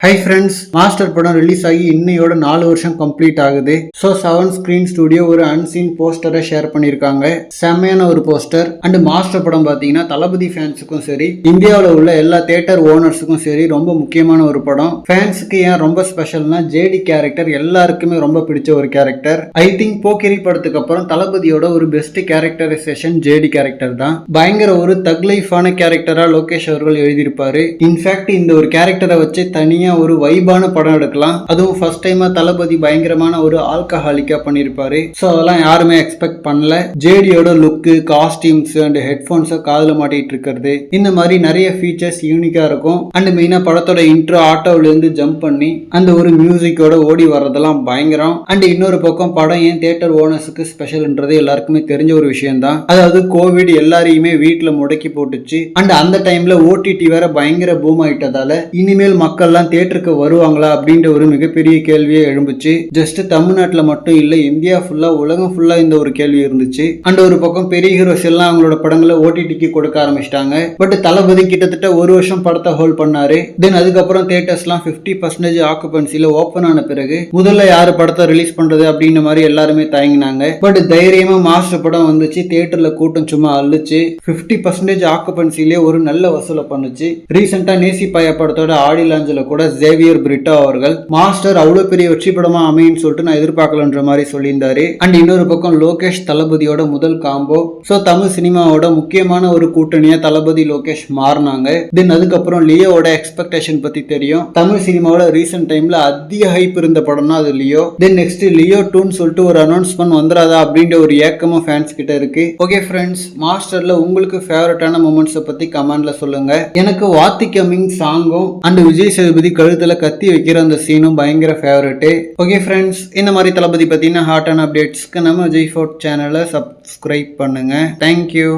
Hi friends, master படம் release ஆகி இன்னையோட 4 வருஷம் கம்ப்ளீட் ஆகுது. ஸோ 7 ஸ்கிரீன் ஸ்டுடியோ ஒரு அன்சீன் போஸ்டரை ஷேர் பண்ணியிருக்காங்க. செம்மையான ஒரு போஸ்டர். அண்ட் மாஸ்டர் படம் பார்த்தீங்கன்னா தளபதி ஃபேன்ஸுக்கும் சரி, இந்தியாவில் உள்ள எல்லா தியேட்டர் ஓனர்ஸுக்கும் சரி ரொம்ப முக்கியமான ஒரு படம். ஃபேன்ஸுக்கு ஏன் ரொம்ப ஸ்பெஷல்னா, ஜேடி கேரக்டர் எல்லாருக்குமே ரொம்ப பிடிச்ச ஒரு கேரக்டர். ஐ திங்க் போக்கிரி படத்துக்கு அப்புறம் தளபதியோட ஒரு பெஸ்ட் கேரக்டரைசேஷன் ஜேடி கேரக்டர் தான். பயங்கர ஒரு தக் லைஃபான கேரக்டரா லோகேஷ் அவர்கள் எழுதியிருப்பாரு. இன்ஃபேக்ட் இந்த ஒரு கேரக்டரை வச்சு தனியா ஒரு வைபான படம் எடுக்கலாம். அதுவும் ஃபர்ஸ்ட் டைமா தளபதி பயங்கரமான ஒரு ஆல்கஹாலிக்கா பண்ணிருப்பாரு. சோ அதெல்லாம் யாருமே எக்ஸ்பெக்ட் பண்ணல. ஜேடியோட லுக்கு, காஸ்டியூம்ஸ் அண்ட் ஹெட்போன்ஸை காதுல மாட்டிட்டு இருக்கிறது, இந்த மாதிரி நிறைய ஃபீச்சர்ஸ் யூனிக்கா இருக்கும். அண்ட் மெயினா படத்தோட இன்ட்ரோ ஆட்டோல இருந்து ஜம்ப் பண்ணி அந்த ஒரு மியூசிக்கோட ஓடி வர்றதெல்லாம் பயங்கரம். அண்ட் இன்னொரு பக்கம் படம் ஏன் தியேட்டர் ஓனர்ஸுக்கு ஸ்பெஷல்ன்றது எல்லாருக்குமே தெரிஞ்ச ஒரு விஷயம் தான். அதாவது கோவிட் எல்லாரையுமே வீட்டுல முடக்கி போட்டுச்சு. அண்ட் அந்த டைம்ல ஓடிடி வேற பயங்கர பூம் ஆயிட்டதால இனிமேல் மக்கள்லாம் தியேட்டருக்கு வருவாங்களா அப்படின்ற ஒரு மிகப்பெரிய கேள்வியே எழும்புச்சு. ஜஸ்ட் தமிழ்நாட்டில் மட்டும் இல்ல, இந்தியா ஃபுல்லா, உலகம் ஃபுல்லா இந்த ஒரு கேள்வி இருந்துச்சு. அண்ட் ஒரு பக்கம் பெரிய ஹீரோஸ் எல்லாம் அவங்களோட படங்களை ஓடிடிக்கு கொடுக்க ஆரம்பிச்சிட்டாங்க. பட் தளபதி கிட்டத்தட்ட ஒரு வருஷம் படத்தை ஹோல்ட் பண்ணாரு. தென் அதுக்கப்புறம் தியேட்டர்ஸ்லாம் 50% ஆக்குபன்சில ஓப்பன் ஆன பிறகு முதல்ல யாரு படத்தை ரிலீஸ் பண்றது அப்படின்ற மாதிரி எல்லாருமே தயங்கினாங்க. பட் தைரியமா மாஸ்டர் படம் வந்துச்சு. தியேட்டர்ல கூட்டம் சும்மா அள்ளுச்சு. 50% ஆக்குபன்சிலே ஒரு நல்ல வசூலை பண்ணுச்சு. ரீசெண்டா நேசி பாயா படத்தோட ஆடி லாஞ்சில கூட ஜேவியர் பிரிட்டோ அவர்கள் மாஸ்டர் அவ்வளவு பெரிய வெற்றி படமா அமைன்னு சொல்லிட்டு நான் எதிர்பார்க்கலன்ற மாதிரி சொல்லியிருந்தாரு. அண்ட் இன்னொரு பக்கம் லோகேஷ் தளபதியோட முதல் காம்போ. சோ தமிழ் சினிமாவோட முக்கியமான ஒரு கூட்டணியா தளபதி லோகேஷ் மாறினாங்க. தென் அதுக்கப்புறம் லியோவோட எக்ஸ்பெக்டேஷன் பத்தி தெரியும். தமிழ் சினிமாவோட ரீசென்ட் டைம்ல அதிக ஹைப் இருந்த படம்னா அது லியோ. தென் நெக்ஸ்ட் லியோ 2ன்னு சொல்லிட்டு ஒரு அனௌன்ஸ்மெண்ட் வந்துடாதா அப்படின்ற ஒரு ஏக்கமும் ஃபேன்ஸ் கிட்ட இருக்கு. ஓகே ஃப்ரெண்ட்ஸ், மாஸ்டர்ல உங்களுக்கு ஃபேவரட்டான மூமெண்ட்ஸை பத்தி கமெண்ட்ல சொல்லுங்க. எனக்கு வாத்தி கமிங் சாங்கும் அண்ட் விஜய் சேதுபதி கழுத்துல கத்தி வைக்கிற அந்த சீனும் பயங்கர ஃபேவரட். ஓகே ஃப்ரெண்ட்ஸ், இந்த மாதிரி தளபதி பத்தின ஹாட்டான அப்டேட்ஸ்க்கு நம்ம விஜய் ஃபோர்ட் சேனலை சப்ஸ்கிரைப் பண்ணுங்க. தேங்க்யூ.